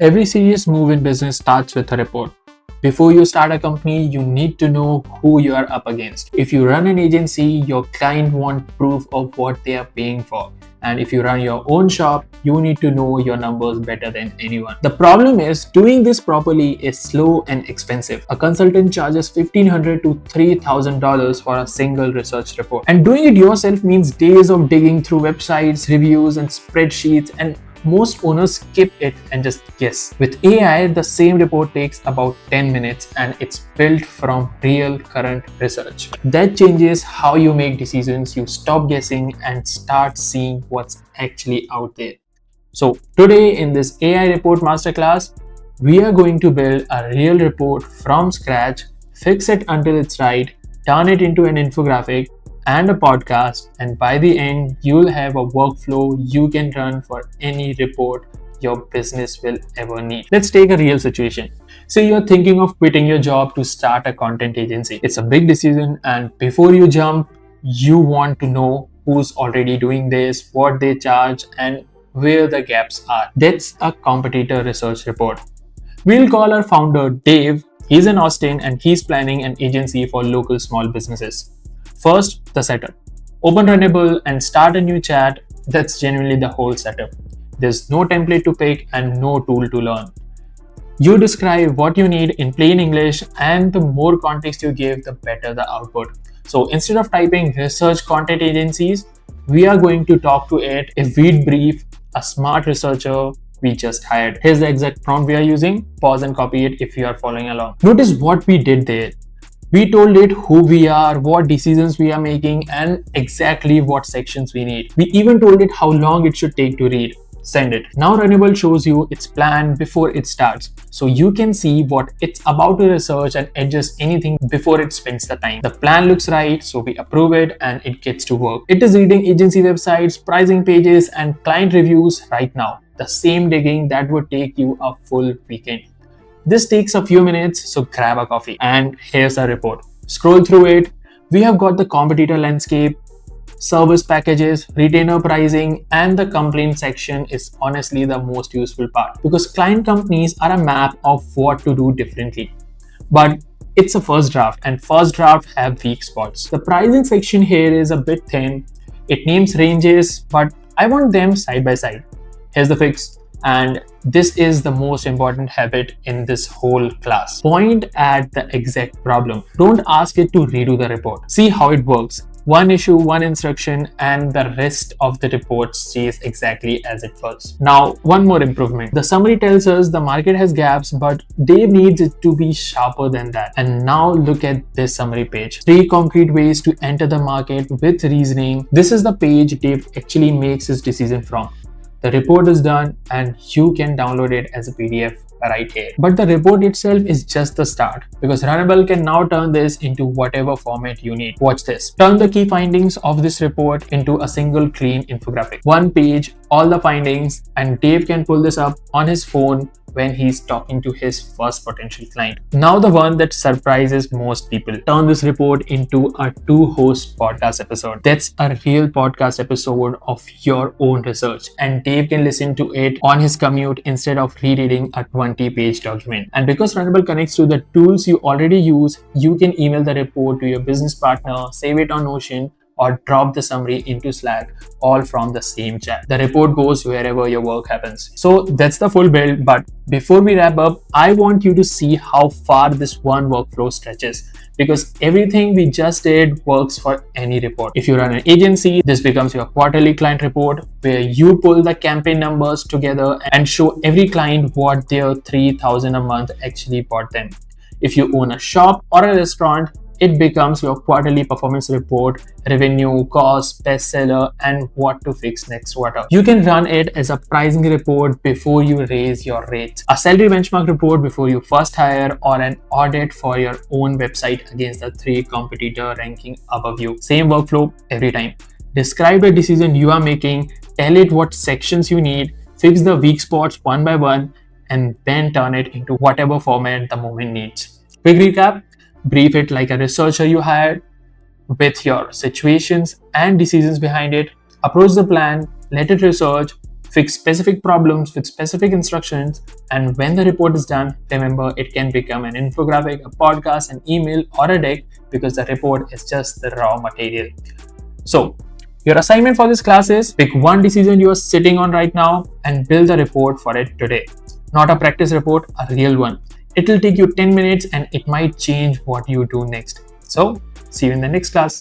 Every serious move in business starts with a report. Before you start a company, you need to know who you are up against. If you run an agency, your client wants proof of what they are paying for. And if you run your own shop, you need to know your numbers better than anyone. The problem is, doing this properly is slow and expensive. A consultant charges $1,500 to $3,000 for a single research report. And doing it yourself means days of digging through websites, reviews, and spreadsheets, and most owners skip it and just guess. With AI, the same report takes about 10 minutes and it's built from real current research. That changes how you make decisions. You stop guessing and start seeing what's actually out there. So today in this AI report masterclass, we are going to build a real report from scratch, fix it until it's right, turn it into an infographic and a podcast, and by the end you'll have a workflow you can run for any report your business will ever need. Let's take a real situation. Say you're thinking of quitting your job to start a content agency. It's a big decision, and before you jump, you want to know who's already doing this, what they charge, and where the gaps are. That's a competitor research report. We'll call our founder Dave. He's in Austin and he's planning an agency for local small businesses. First, the setup. Open Runable and start a new chat. That's genuinely the whole setup. There's no template to pick and no tool to learn. You describe what you need in plain English, and the more context you give, the better the output. So instead of typing research content agencies, we are going to talk to it if we'd brief a smart researcher we just hired. Here's the exact prompt we are using. Pause and copy it if you are following along. Notice what we did there. We told it who we are, what decisions we are making, and exactly what sections we need. We even told it how long it should take to read. Send it. Now Runable shows you its plan before it starts, so you can see what it's about to research and adjust anything before it spends the time. The plan looks right, so we approve it and it gets to work. It is reading agency websites, pricing pages, and client reviews right now. The same digging that would take you a full weekend. This takes a few minutes, so grab a coffee. And here's a report. Scroll through it. We have got the competitor landscape, service packages, retainer pricing, and the complaint section is honestly the most useful part, because client companies are a map of what to do differently. But it's a first draft, and first draft have weak spots. The pricing section here is a bit thin. It names ranges, but I want them side by side. Here's the fix. And this is the most important habit in this whole class. Point at the exact problem. Don't ask it to redo the report. See how it works. One issue, one instruction, and the rest of the report stays exactly as it was. Now, one more improvement. The summary tells us the market has gaps, but Dave needs it to be sharper than that. And now look at this summary page. 3 concrete ways to enter the market with reasoning. This is the page Dave actually makes his decision from. The report is done and you can download it as a PDF right here. But the report itself is just the start, because Runable can now turn this into whatever format you need. Watch this. Turn the key findings of this report into a single clean infographic. One page, all the findings, and Dave can pull this up on his phone when he's talking to his first potential client. Now the one that surprises most people. Turn this report into a 2-host podcast episode. That's a real podcast episode of your own research, and Dave can listen to it on his commute instead of rereading a 20-page document. And because Runable connects to the tools you already use, you can email the report to your business partner, save it on Notion, or drop the summary into Slack, all from the same chat. The report goes wherever your work happens. So that's the full build, but before we wrap up, I want you to see how far this one workflow stretches, because everything we just did works for any report. If you run an agency, this becomes your quarterly client report, where you pull the campaign numbers together and show every client what their $3,000 a month actually bought them. If you own a shop or a restaurant, it becomes your quarterly performance report, revenue, cost, bestseller, and what to fix next quarter. You can run it as a pricing report before you raise your rates, a salary benchmark report before you first hire, or an audit for your own website against the 3 competitor ranking above you. Same workflow every time. Describe the decision you are making, tell it what sections you need, fix the weak spots one by one, and then turn it into whatever format the moment needs. Quick recap. Brief it like a researcher you hired, with your situations and decisions behind it. Approach the plan, let it research, fix specific problems with specific instructions, and when the report is done, remember it can become an infographic, a podcast, an email, or a deck, because the report is just the raw material. So, your assignment for this class is pick one decision you are sitting on right now and build a report for it today. Not a practice report, a real one. It will take you 10 minutes and it might change what you do next. So, see you in the next class.